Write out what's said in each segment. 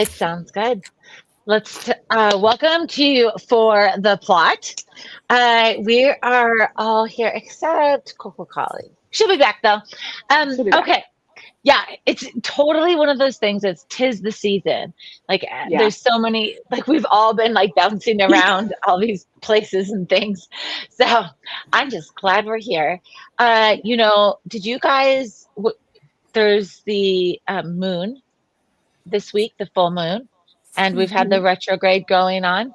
It sounds good. Let's welcome to For the Plot. We are all here except Coco Collie. She'll be back though. She'll be back. Okay. Yeah, it's totally one of those things. It's tis the season. Like Yeah. there's so many. Like we've all been like bouncing around all these places and things. So I'm just glad we're here. Did you guys? There's the moon this week, the full moon, and we've had the Mhm. retrograde going on.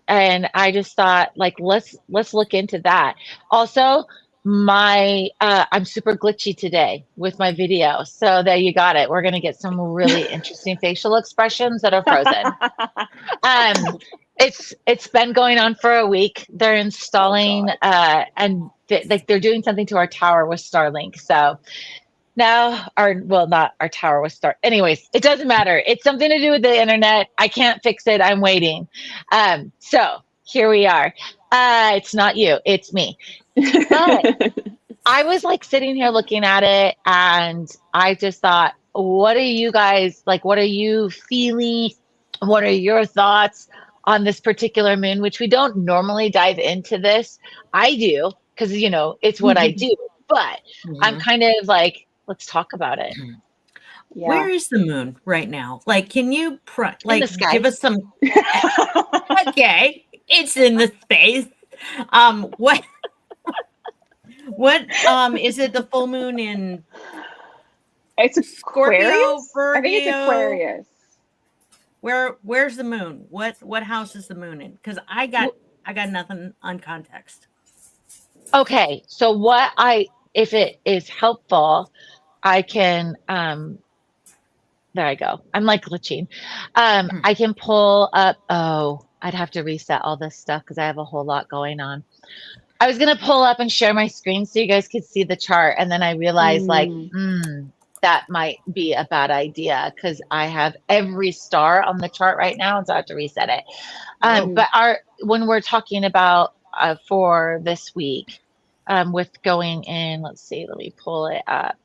And I just thought, like, let's look into that. Also, my I'm super glitchy today with my video, so there you got it. We're gonna get some really interesting facial expressions that are frozen. Um, it's been going on for a week. They're Oh installing God. and like they're doing something to our tower with Starlink. So now not our tower was start. Anyways, it doesn't matter. It's something to do with the internet. I can't fix it. I'm waiting. So here we are. It's not you, it's me. But I was like sitting here looking at it and I just thought, what are you guys like? What are you feeling? What are your thoughts on this particular moon, which we don't normally dive into this? I do because, it's what I do. But I'm Mhm. kind of like, let's talk about it Yeah. Where is the moon right now? Like, can you in the give sky. us some? Okay, it's in the space. What is it? The full moon in It's Scorpio, Aquarius? I think it's Virgo? Aquarius. Where's the moon? What house is the moon in? Because I got nothing on context. Okay, so if it is helpful, I can there I go. I'm like glitching. Mhm. I can pull up. Oh, I'd have to reset all this stuff because I have a whole lot going on. I was gonna pull up and share my screen so you guys could see the chart, and then I realized like, Mm. that might be a bad idea because I have every star on the chart right now, so I have to reset it. Whoa. But when we're talking about for this week, with going in, let's see, let me pull it up.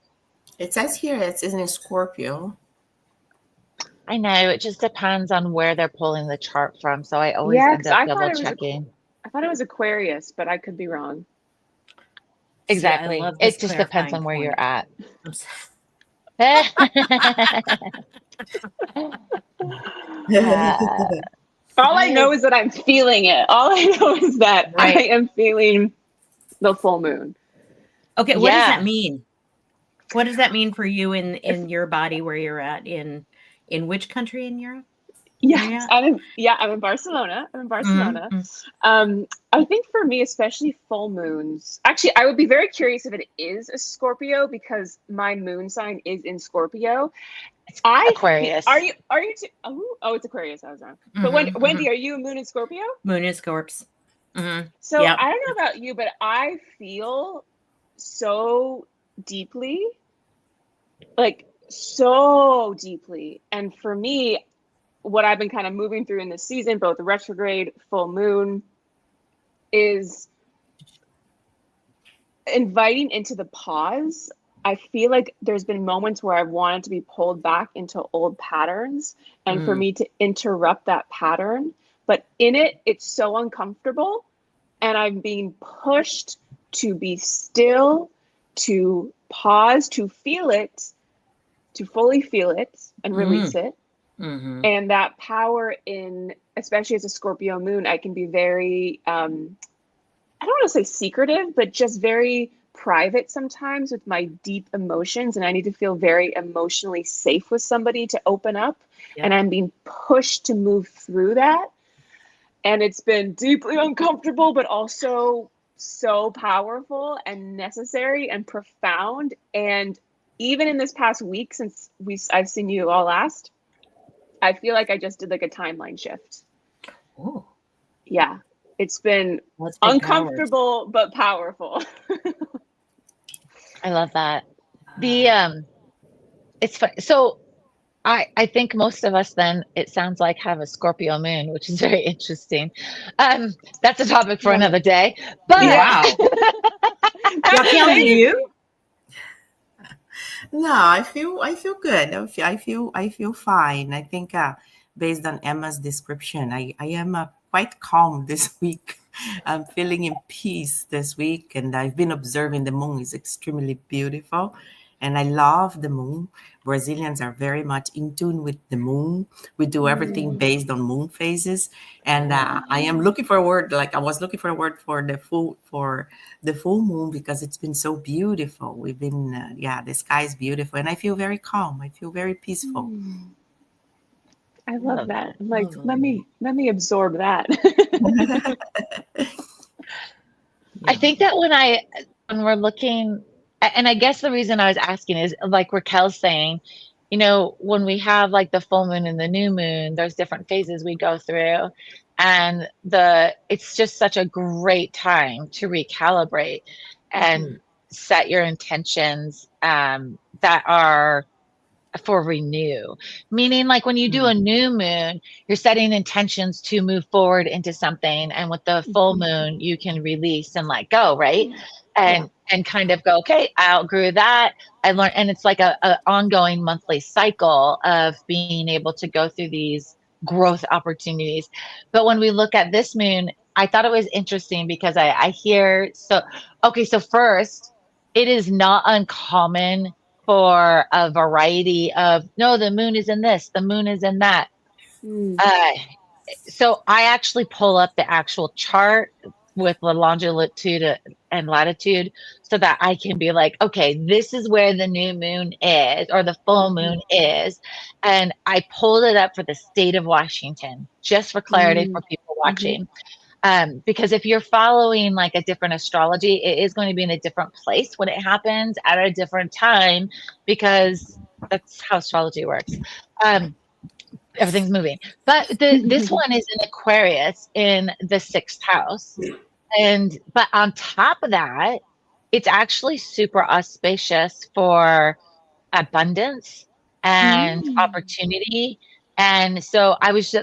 It says here it's in Scorpio. I know it just depends on where they're pulling the chart from, so I always Yeah, end because up double checking. I thought it was Aquarius, but I could be wrong. See, I Exactly. love this It just depends clarifying on where point. you're at. I'm so- Uh, All I why know is is that I'm feeling it. All I know is that I Right. am feeling the full moon. Okay, what does that yeah. mean? What does that mean for you in your body where you're at in which country in Europe? Where you Yes, at? I'm in Barcelona. I'm in Barcelona. Mhm. I think for me, especially full moons. Actually, I would be very curious if it is a Scorpio because my moon sign is in Scorpio. Aquarius. Are you too, oh, it's Aquarius. I was wrong. But Mhm, Wendy, mhm. are you a moon in Scorpio? Moon is Scorps. Mhm. So Yep. I don't know about you, but I feel so deeply, like so deeply. And for me, what I've been kind of moving through in this season, both retrograde, full moon, is inviting into the pause. I feel like there's been moments where I've wanted to be pulled back into old patterns and for Mm. me to interrupt that pattern. But in it, it's so uncomfortable. And I'm being pushed to be still, to pause, to feel it, to fully feel it and release Mm. it. Mhm. And that power in, especially as a Scorpio moon, I can be very I don't want to say secretive, but just very private sometimes with my deep emotions. And I need to feel very emotionally safe with somebody to open up. Yep. And I'm being pushed to move through that. And it's been deeply uncomfortable, but also so powerful and necessary and profound. And even in this past week, since I've seen you all last, I feel like I just did like a timeline shift. Ooh, Yeah. It's been that's big powers. uncomfortable but powerful. I love that. The it's fun. So I think most of us then it sounds like have a Scorpio moon, which is very interesting. That's a topic for Love another it. day. But Yeah. Wow. That's Raquel, do amazing. you? No, I feel good. I feel fine. I think based on Emma's description. I am quite calm this week. I'm feeling in peace this week, and I've been observing the moon is extremely beautiful, and I love the moon. Brazilians are very much in tune with the moon. We do everything based on moon phases, and I am looking for a word. Like I was looking for a word for the full moon because it's been so beautiful. We've been the sky is beautiful, and I feel very calm. I feel very peaceful. I love that. I'm like, let me absorb that. I think that when we're looking, and I guess the reason I was asking is like Raquel's saying, you know, when we have like the full moon and the new moon, there's different phases we go through, and it's just such a great time to recalibrate and set your intentions that are for renew, meaning like when you do a new moon, you're setting intentions to move forward into something, and with the full moon you can release and let go, right? And kind of go, okay, I outgrew that, I learned. And it's like a ongoing monthly cycle of being able to go through these growth opportunities. But when we look at this moon, I thought it was interesting because I hear, so first, it is not uncommon for a variety of, no, the moon is in this, the moon is in that. So I actually pull up the actual chart with the longitude and latitude so that I can be like, okay, this is where the new moon is or the full moon is. And I pulled it up for the state of Washington, just for clarity for people watching. Because if you're following like a different astrology, it is going to be in a different place when it happens at a different time, because that's how astrology works. Everything's moving. But this one is in Aquarius in the 6th house. But on top of that, it's actually super auspicious for abundance and opportunity. And so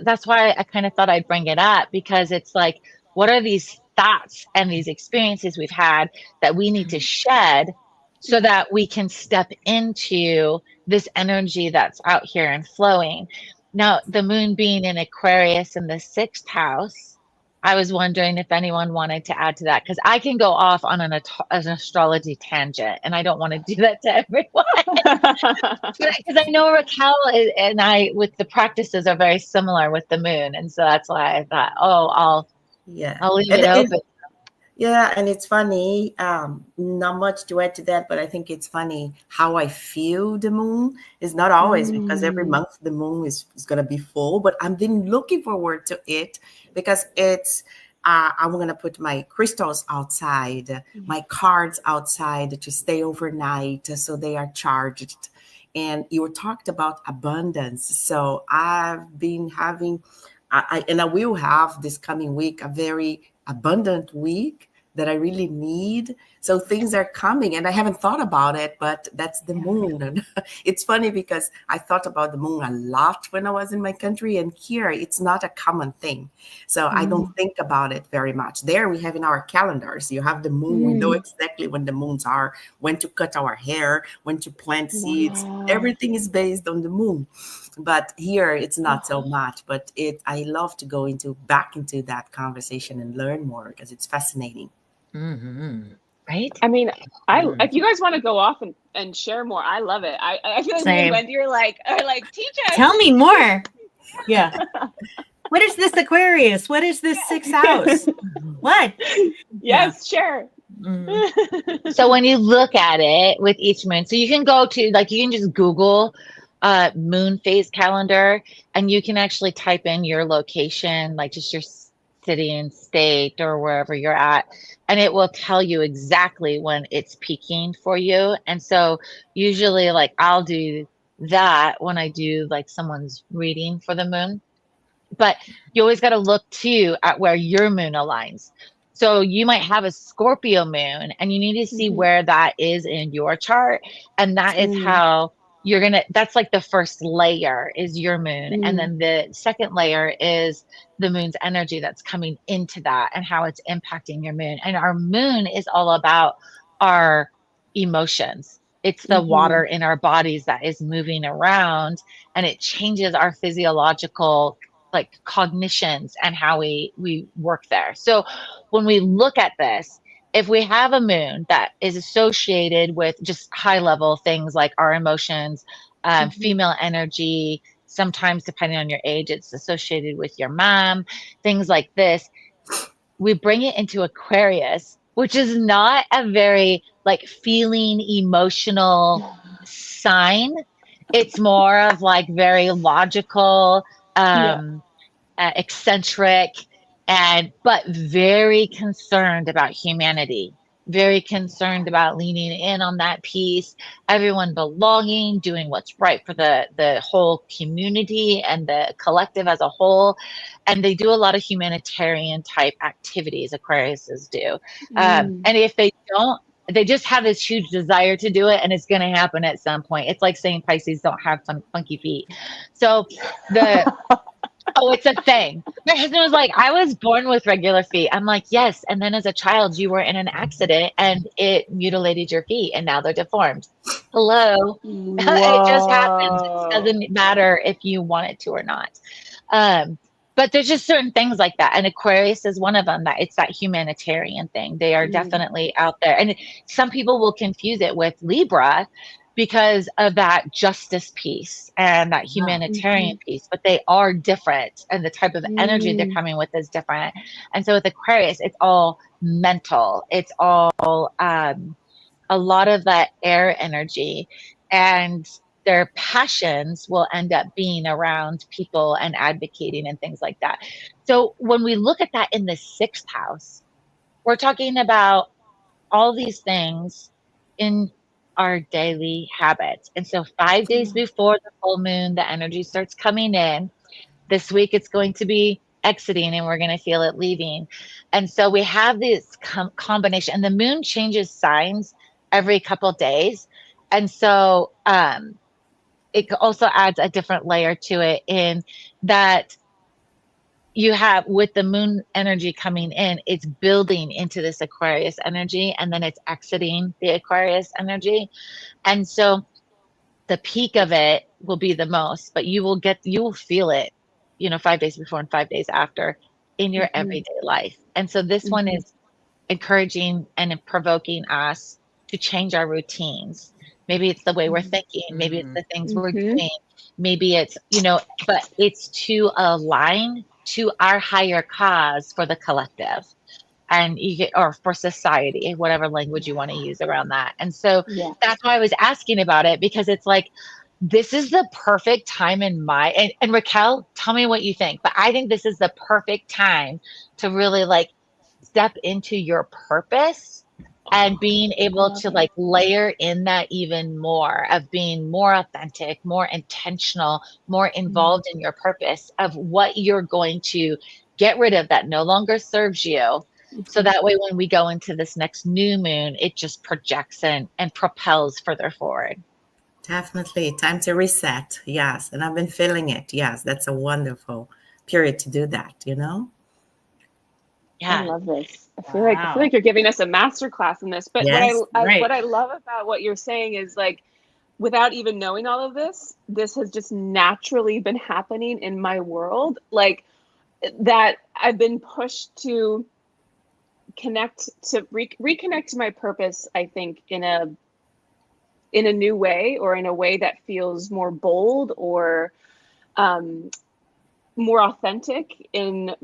that's why I kind of thought I'd bring it up, because it's like, what are these thoughts and these experiences we've had that we need to shed so that we can step into this energy that's out here and flowing. Now, the moon being in Aquarius in the 6th house, I was wondering if anyone wanted to add to that, because I can go off on an astrology tangent, and I don't want to do that to everyone. Because I know Raquel and I, with the practices, are very similar with the moon, and so that's why I thought, I'll leave it open. Yeah, and it's funny, not much to add to that, but I think it's funny how I feel the moon is not always because every month the moon is going to be full, but I've been looking forward to it because it's, I'm going to put my crystals outside, my cards outside to stay overnight so they are charged. And you talked about abundance. So I've been having, and I will have this coming week, a very abundant week that I really need. So things are coming, and I haven't thought about it, but that's the moon. And it's funny because I thought about the moon a lot when I was in my country, and here it's not a common thing. So I don't think about it very much. There we have in our calendars, you have the moon. We know exactly when the moons are, when to cut our hair, when to plant seeds. Everything is based on the moon. But here it's not so much, but I love to go back into that conversation and learn more because it's fascinating. Right? I mean, if you guys want to go off and share more, I love it. I feel like me and Wendy are like, teach us. Tell me more. Yeah. What is this Aquarius? What is this 6th house? What? Yes, share. So when you look at it with each moon, so you can go to, like, you can just Google moon phase calendar, and you can actually type in your location, like just your city and state or wherever you're at, and it will tell you exactly when it's peaking for you. And so usually, like, I'll do that when I do like someone's reading for the moon, but you always got to look too at where your moon aligns. So you might have a Scorpio moon, and you need to see where that is in your chart, and that is how that's like the first layer is your moon. And then the second layer is the moon's energy that's coming into that and how it's impacting your moon. And our moon is all about our emotions. It's the water in our bodies that is moving around, and it changes our physiological like cognitions and how we work there. So when we look at this, if we have a moon that is associated with just high level things like our emotions, female energy, sometimes depending on your age, it's associated with your mom, things like this, we bring it into Aquarius, which is not a very like feeling emotional sign. It's more of like very logical, Yeah. eccentric, and but very concerned about humanity, very concerned about leaning in on that piece, everyone belonging, doing what's right for the whole community and the collective as a whole. And they do a lot of humanitarian type activities, Aquariuses do. And if they don't, they just have this huge desire to do it, and it's going to happen at some point. It's like saying Pisces don't have funky feet. So the oh, it's a thing. My husband was like, I was born with regular feet. I'm like, yes. And then as a child, you were in an accident and it mutilated your feet and now they're deformed. Hello. It just happens. It doesn't matter if you want it to or not. But there's just certain things like that. And Aquarius is one of them, that it's that humanitarian thing. They are definitely out there. And some people will confuse it with Libra because of that justice piece and that humanitarian piece, but they are different, and the type of energy they're coming with is different. And so with Aquarius, it's all mental. It's all a lot of that air energy, and their passions will end up being around people and advocating and things like that. So when we look at that in the 6th house, we're talking about all these things in our daily habits. And so 5 days before the full moon, the energy starts coming in. This week it's going to be exiting and we're going to feel it leaving. And so we have this combination, and the moon changes signs every couple days. And so it also adds a different layer to it, in that you have, with the moon energy coming in, it's building into this Aquarius energy, and then it's exiting the Aquarius energy. And so the peak of it will be the most, but you will feel it, 5 days before and 5 days after in your everyday life. And so this one is encouraging and provoking us to change our routines. Maybe it's the way we're thinking, maybe it's the things we're doing, maybe it's, but it's to align to our higher cause for the collective, and or for society, whatever language you want to use around that. And so that's why I was asking about it, because it's like, this is the perfect time in and Raquel, tell me what you think, but I think this is the perfect time to really like step into your purpose and being able to like layer in that even more, of being more authentic, more intentional, more involved in your purpose of what you're going to get rid of that no longer serves you. So that way, when we go into this next new moon, it just projects and propels further forward. Definitely. Time to reset. Yes. And I've been feeling it. Yes. That's a wonderful period to do that, Yeah. I love this. I feel like you're giving us a master class in this. But what I love about what you're saying is, like, without even knowing all of this has just naturally been happening in my world. Like, that I've been pushed to connect to reconnect to my purpose, I think, in a new way, or in a way that feels more bold, or more authentic in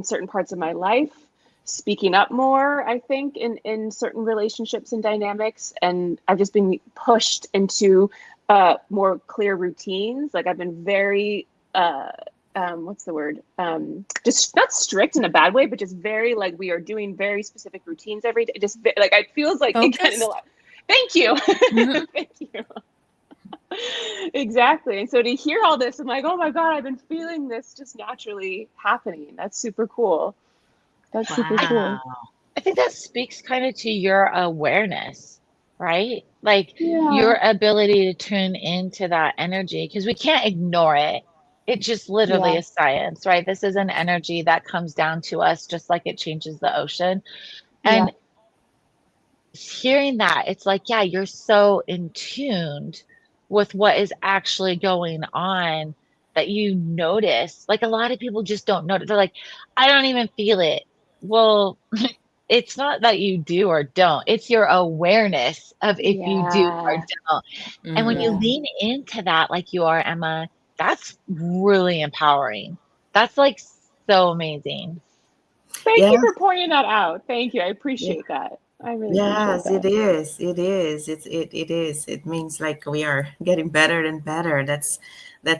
certain parts of my life, speaking up more, I think, in certain relationships and dynamics. And I've just been pushed into more clear routines. Like, I've been very what's the word? Just not strict in a bad way, but just very, like, we are doing very specific routines every day. Just like, it feels like it kind of. Thank you. Thank you. Exactly. And so to hear all this, I'm like, oh my God, I've been feeling this just naturally happening. That's super cool. That's super cool. I think that speaks kind of to your awareness, right? Like your ability to tune into that energy, because we can't ignore it. It just literally is science, right? This is an energy that comes down to us just like it changes the ocean. And hearing that, it's like, yeah, you're so in tuned with what is actually going on that you notice. Like a lot of people just don't notice. They're like, I don't even feel it. Well, it's not that you do or don't. It's your awareness of if you do or Yeah. don't. And when you Yeah. lean into that, like you are, Emma, that's really empowering. That's like so amazing. Thank Yeah. you for pointing that out. Thank you. I appreciate that. I really appreciate Yes, it that. is. It is. It is. It means like we are getting better and better. That's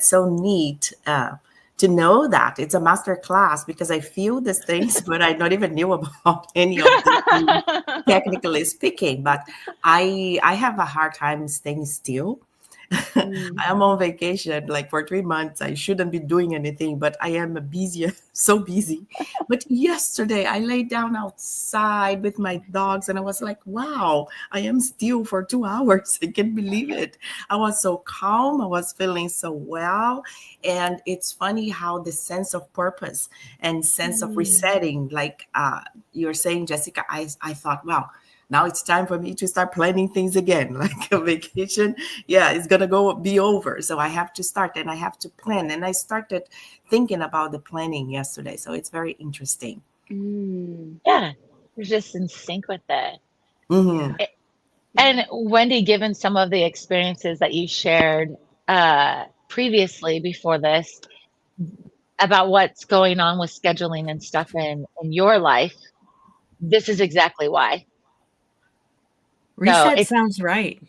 so neat to know that it's a master class because I feel these things, but I not even knew about any of these things, technically speaking. But I have a hard time staying still. Mm. I'm on vacation like for 3 months. I shouldn't be doing anything, but I am busy, so busy. But yesterday I laid down outside with my dogs and I was like, wow, I am still for 2 hours. I can't believe it. I was so calm. I was feeling so well. And it's funny how the sense of purpose and sense of Mm. resetting, like you're saying, Jessica, I thought, wow, now it's time for me to start planning things again, like a vacation. Yeah, it's gonna go be over, so I have to start and I have to plan. And I started thinking about the planning yesterday, so it's very interesting. Mm. Yeah, you're just in sync with it. Hmm. And Wendy, given some of the experiences that you shared previously before this about what's going on with scheduling and stuff in your life, this is exactly why. So Reset it's, sounds right.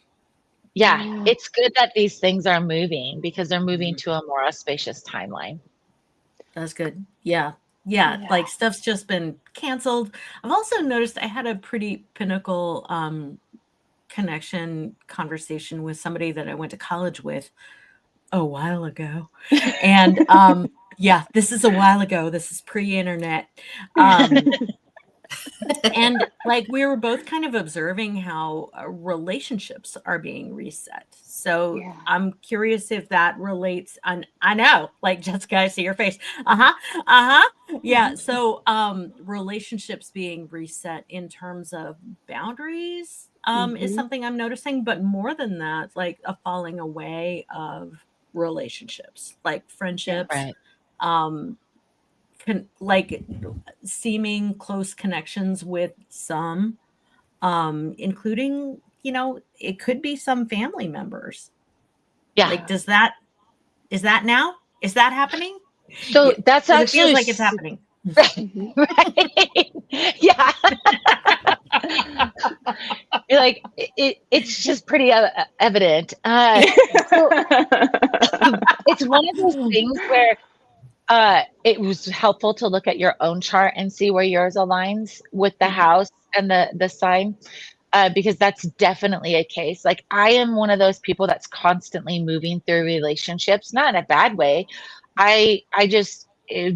yeah, Yeah. it's good that these things are moving because they're moving Mhm. to a more auspicious timeline. That's good. Yeah. Yeah. Yeah. Like stuff's just been canceled. I've also noticed I had a pretty pinnacle connection conversation with somebody that I went to college with a while ago. And yeah, this is a while ago. This is pre-internet. Um and like we were both kind of observing how relationships are being reset. So Yeah. I'm curious if that relates. I know, like Jessica, I see your face. Uh-huh. Uh-huh. Yeah. So relationships being reset in terms of boundaries is Mm-hmm. something I'm noticing, but more than that, like a falling away of relationships, like Yes. friendships, Right. um like seeming close connections with some, including, it could be some family members. Yeah. Like, is that now? Is that happening? So that's Because it feels actually like it's happening. right. Mm-hmm. Right. Yeah. You're like it's just pretty evident. So it's one of those things where it was helpful to look at your own chart and see where yours aligns with the house and the sign, because that's definitely a case. Like I am one of those people that's constantly moving through relationships, not in a bad way. I just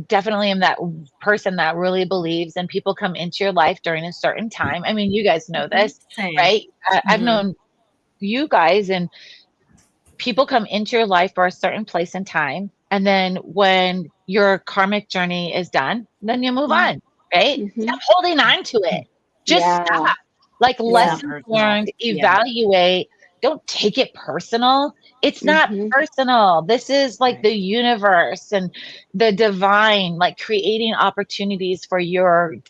definitely am that person that really believes, and people come into your life during a certain time. I mean, you guys know Mm-hmm. this, Same. right? I've Mhm. known you guys, and people come into your life for a certain place and time. And then when your karmic journey is done, then you move on, right? Mm-hmm. Stop holding on to it. Just Yeah. stop. Like It's not Yeah. lessons personal. learned, Yeah. evaluate. Don't take it personal. It's not Mm-hmm. personal. This is like Right. the universe and the divine, like creating opportunities for your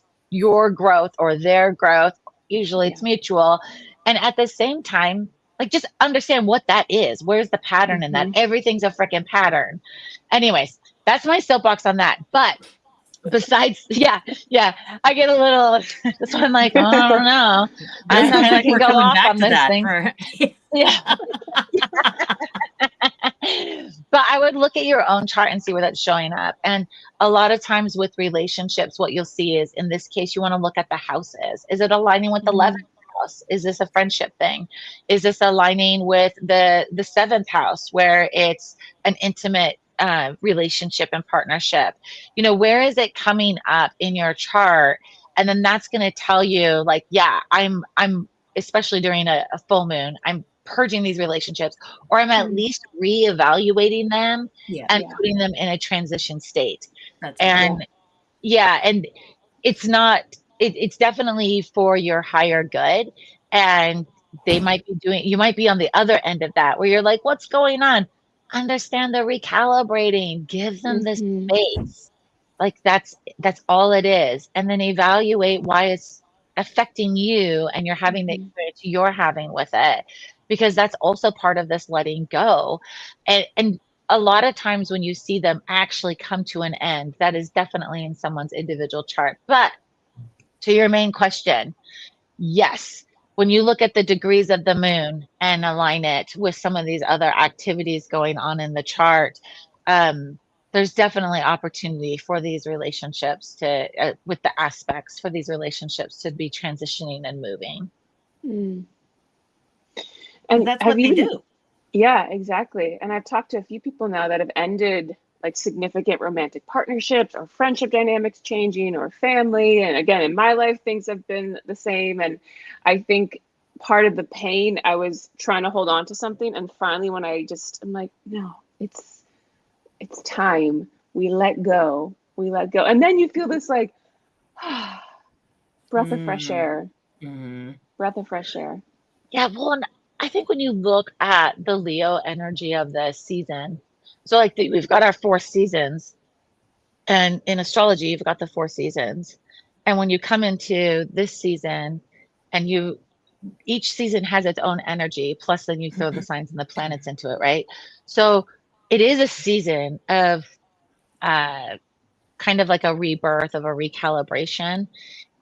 growth or their growth. Usually Yeah. it's mutual. And at the same time, like just understand what that is. Where's the pattern in that? Mm-hmm. Everything's a freaking pattern. Anyways, that's my soapbox on that. But besides, yeah, I get a little, that's why I'm like, oh, I don't know. This sounds I like can we're go coming off back on to this that thing. for Yeah. But I would look at your own chart and see where that's showing up. And a lot of times with relationships, what you'll see is in this case, you want to look at the houses. Is it aligning with the 11th house? Is this a friendship thing? Is this aligning with the seventh house where it's an intimate relationship and partnership? Where is it coming up in your chart? And then that's going to tell you like, yeah, I'm especially during a full moon, I'm purging these relationships, or I'm at Mm. least reevaluating them Yeah, and Yeah. putting them in a transition state. that's good. And yeah, and it's not, it's definitely for your higher good. And they might be you might be on the other end of that where you're like, what's going on? Understand the recalibrating, give them the Mhm. space. Like that's all it is. And then evaluate why it's affecting you and you're having the Mhm. experience you're having with it. Because that's also part of this letting go. And a lot of times when you see them actually come to an end, that is definitely in someone's individual chart. But to your main question, yes, when you look at the degrees of the moon and align it with some of these other activities going on in the chart, there's definitely opportunity for these relationships to, with the aspects for these relationships to be transitioning and moving. Mm. And That's have what they you do. Yeah, exactly. And I've talked to a few people now that have ended like significant romantic partnerships or friendship dynamics changing or family. And again, in my life, things have been the same. And I think part of the pain, I was trying to hold on to something. And finally, when I'm like, no, it's time. We let go. We let go. And then you feel this like breath of fresh air, breath of fresh air. Yeah, well, and I think when you look at the Leo energy of the season, so like we've got our 4 seasons, and in astrology, you've got the 4 seasons. And when you come into this season, and each season has its own energy, plus then you throw the signs and the planets into it, right? So it is a season of kind of like a rebirth, of a recalibration.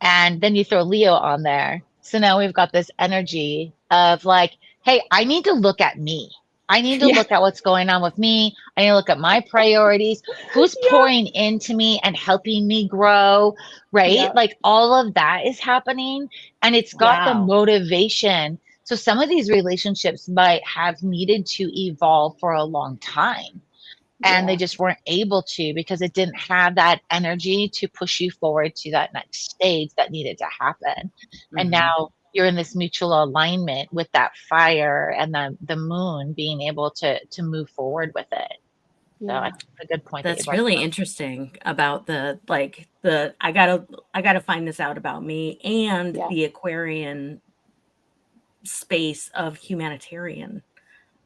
And then you throw Leo on there. So now we've got this energy of like, hey, I need to look at me. I need to Yeah. look at what's going on with me. I need to look at my priorities. Who's Yeah. pouring into me and helping me grow, right? Yeah. Like all of that is happening. And it's got the Wow. motivation. So some of these relationships might have needed to evolve for a long time, and they Yeah. just weren't able to because it didn't have that energy to push you forward to that next stage that needed to happen. And now you're in this mutual alignment with that fire and the moon being able to move forward with it. So I Yeah. think it's a good point that you That's brought really up. interesting about I gotta find this out about me and Yeah. the Aquarian space of humanitarian.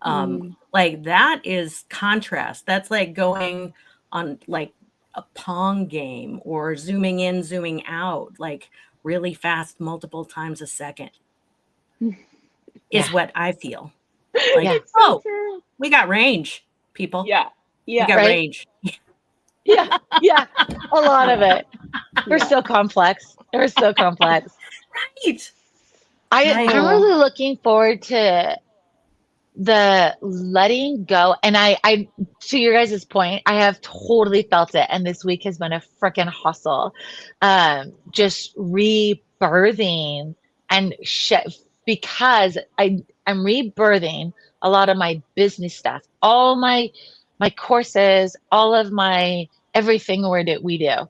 Mm. Like that is contrast. That's like going on like a Pong game or zooming in, zooming out, like really fast, multiple times a second Yeah. is what I feel. Like, Yeah. It's so oh, true. we got range, people. Yeah. We Yeah. got Right? range. Yeah. Yeah. A lot of Yeah. it. They're Yeah. so complex. They're so complex. Right. I'm Oh. really looking forward to the letting go. And I to your guys' point, I have totally felt it, and this week has been a freaking hustle, just rebirthing and because I'm rebirthing a lot of my business stuff, all my courses, all of my everything we do,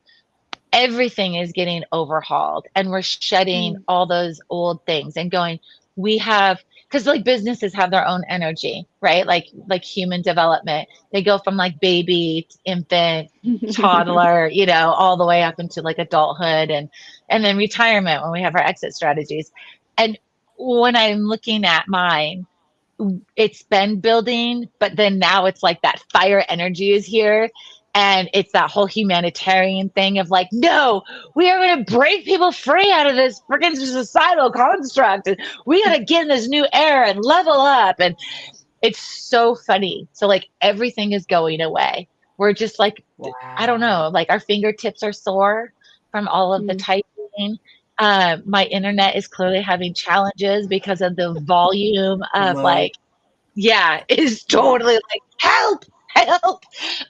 everything is getting overhauled, and we're shedding Mm. all those old things and going, we have, because like businesses have their own energy, right? Like human development, they go from like baby, infant, toddler, all the way up into like adulthood, and then retirement when we have our exit strategies. And when I'm looking at mine, it's been building, but then now it's like that fire energy is here. And it's that whole humanitarian thing of like, no, we are going to break people free out of this freaking societal construct. And we got to get in this new era and level up. And it's so funny. So, like, everything is going away. We're just like, I don't know, like our fingertips are sore from all of the Mm. typing. My internet is clearly having challenges because of the volume of like, yeah, is totally like, help, help.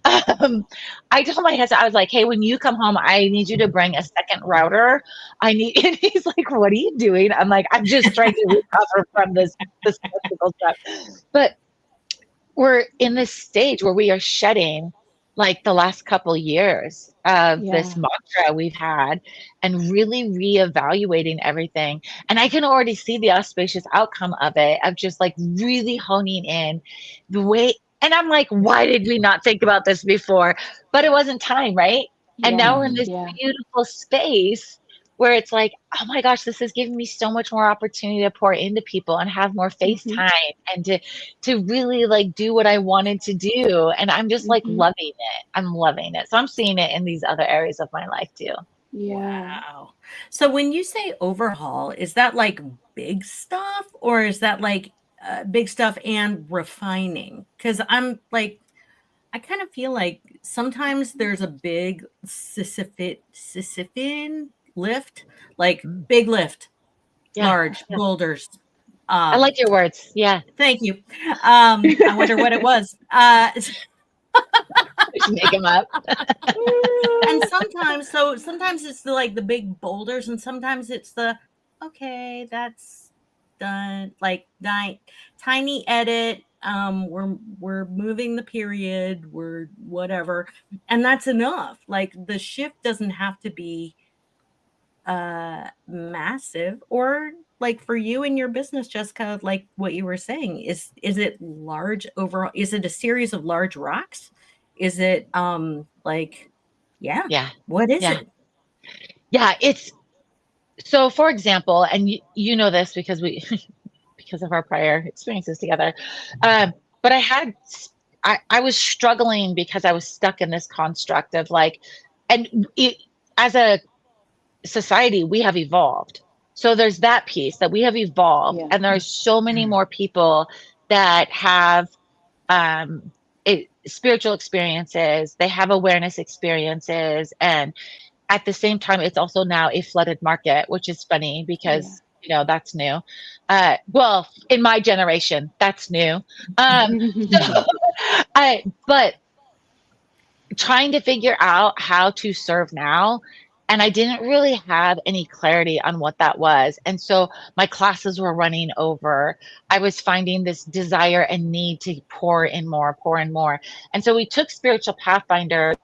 I told my husband, I was like, hey, when you come home, I need you to bring a second router. And he's like, what are you doing? I'm like, I'm just trying to recover from this technical stuff. But we're in this stage where we are shedding like the last couple years of this Yeah. mantra we've had and really reevaluating everything. And I can already see the auspicious outcome of it, of just like really honing in the way. And I'm like, why did we not think about this before? But it wasn't time, right? And Yeah. now we're in this Yeah. beautiful space where it's like, oh my gosh, this is giving me so much more opportunity to pour into people and have more face Mhm. time and to really like do what I wanted to do. And I'm just like Mhm. loving it. I'm loving it. So I'm seeing it in these other areas of my life too. Yeah. Wow. So when you say overhaul, is that like big stuff or is that like big stuff and refining? Because I'm like, I kind of feel like sometimes there's a big Sisyphean lift, like Mm. big lift, Yeah. large Yeah. boulders. I like your words. Yeah. Thank you. I wonder what it was. We should make them up. And sometimes it's like the big boulders, and sometimes it's the okay, that's done. Like tiny edit. We're moving the period. We're whatever, and that's enough. Like the shift doesn't have to be massive or like for you and your business, Jessica, like what you were saying, is it large overall? Is it a series of large rocks? Is it like yeah, Yeah. what is Yeah. it? Yeah. It's so, for example, and you know this because we, because of our prior experiences together. But I was struggling because I was stuck in this construct of like, and as a society, we have evolved. So there's that piece that we have evolved, Yeah. and there's so many more people that have spiritual experiences, they have awareness experiences, and at the same time, it's also now a flooded market, which is funny Yeah. because that's new. Well, in my generation, that's new. So, but trying to figure out how to serve now. And I didn't really have any clarity on what that was. And so my classes were running over. I was finding this desire and need to pour in more, pour in more. And so we took Spiritual Pathfinder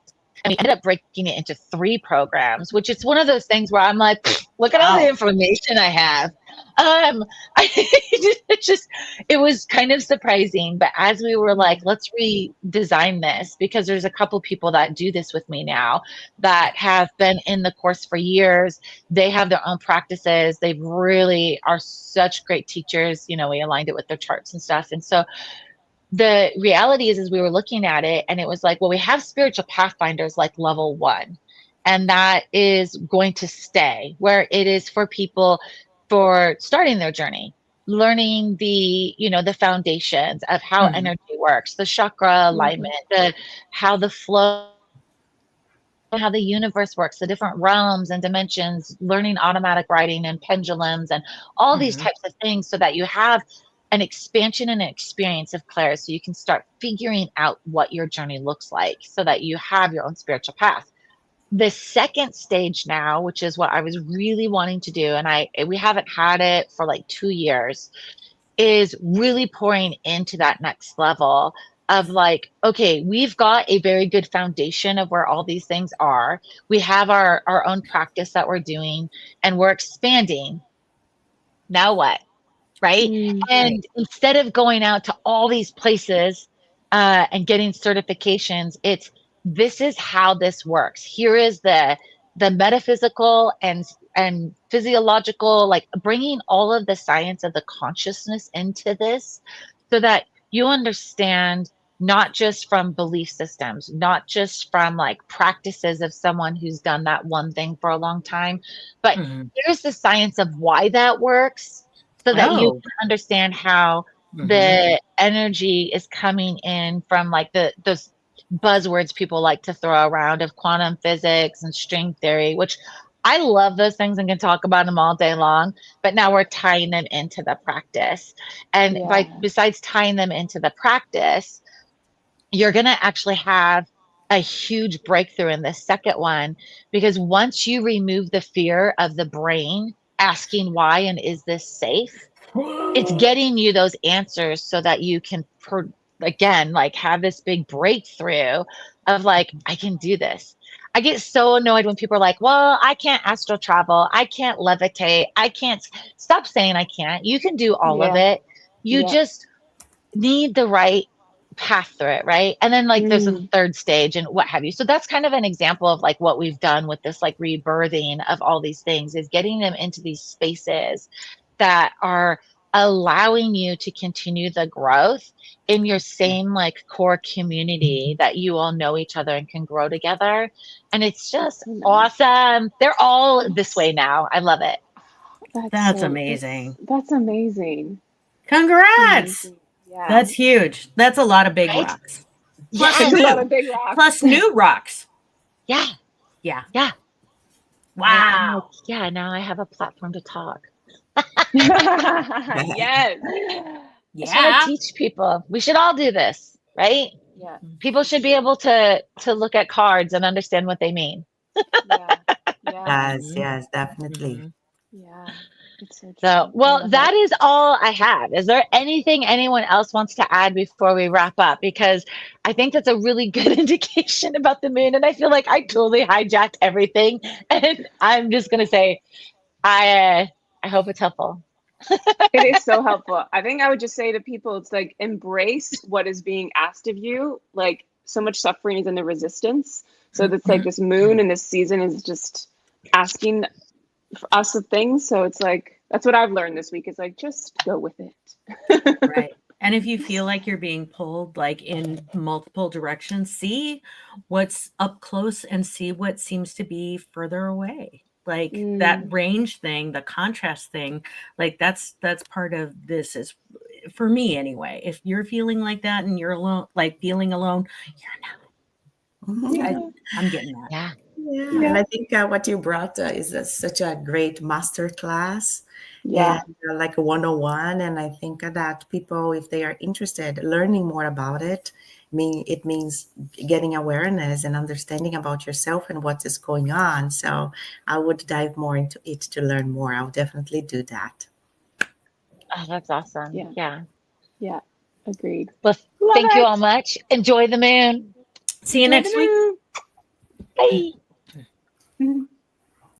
and we ended up breaking it into 3 programs, which is one of those things where I'm like, look at all the Wow. information I have. It was kind of surprising, but as we were like, let's redesign this, because there's a couple people that do this with me now that have been in the course for years. They have their own practices. They really are such great teachers. We aligned it with their charts and stuff. And so the reality is we were looking at it and it was like, well, we have Spiritual Pathfinders like level 1, and that is going to stay where it is for people for starting their journey, learning the foundations of how Mhm. energy works, the chakra alignment, how the flow, how the universe works, the different realms and dimensions, learning automatic writing and pendulums and all these Mhm. types of things, so that you have an expansion and an experience of clarity, so you can start figuring out what your journey looks like, so that you have your own spiritual path. The second stage now, which is what I was really wanting to do, and we haven't had it for like 2 years, is really pouring into that next level of like, okay, we've got a very good foundation of where all these things are. We have our own practice that we're doing, and we're expanding. Now what? Right? And instead of going out to all these places and getting certifications, this is how this works. Here is the metaphysical and physiological, like bringing all of the science of the consciousness into this, so that you understand, not just from belief systems, not just from like practices of someone who's done that one thing for a long time, but Mhm. here's the science of why that works, so that you Oh. can understand how Mhm. the energy is coming in from like those buzzwords people like to throw around of quantum physics and string theory, which I love those things and can talk about them all day long, but now we're tying them into the practice. And besides tying them into the practice, you're going to actually have a huge breakthrough in the second one, because once you remove the fear of the brain asking why and is this safe, it's getting you those answers so that you can again like have this big breakthrough of like, I can do this. I get so annoyed when people are like, well, I can't astral travel, I can't levitate, I can't. Stop saying I can't. You can do all of it. You just need the right path through it, right? And then like there's a Mm. third stage and what have you. So that's kind of an example of like what we've done with this like rebirthing of all these things, is getting them into these spaces that are allowing you to continue the growth in your same like core community that you all know each other and can grow together. And it's just So nice. awesome. They're all this way now. I love it. That's amazing. That's amazing. Congrats. Amazing. Yeah. That's huge. That's a lot of big Right? rocks. Yes. It's a lot new. of big rocks. Plus new rocks. Yeah. Yeah. Yeah. I'm like, Wow. yeah, now I have a platform to talk. Yes. I just want Yeah. to teach people. We should all do this, right? Yeah. People should be able to look at cards and understand what they mean. Yeah. Yeah. Yes, yes, definitely. Mhm. Yeah. It's so So, true. I well, love that it. is all I have. Is there anything anyone else wants to add before we wrap up? Because I think that's a really good indication about the moon. And I feel like I totally hijacked everything. And I'm just going to say, I hope it's helpful. It is so helpful. I think I would just say to people, it's like embrace what is being asked of you. Like so much suffering is in the resistance. So that's like this moon and this season is just asking us of things. So it's like, that's what I've learned this week. It's like, just go with it. Right. And if you feel like you're being pulled like in multiple directions, see what's up close and see what seems to be further away. Like that range thing, the contrast thing, like that's part of this, is for me anyway. If you're feeling like that and you're alone, like feeling alone, you're not. Mhm. I'm getting that. Yeah. Yeah, and I think what you brought is such a great master class. Yeah. And like a 101. And I think that people, if they are interested, learning more about it, it means getting awareness and understanding about yourself and what is going on. So I would dive more into it to learn more. I'll definitely do that. Oh, that's awesome. Yeah. Yeah. Yeah. Agreed. Well, Love thank you it. all much. Enjoy the moon. See you next week. Bye.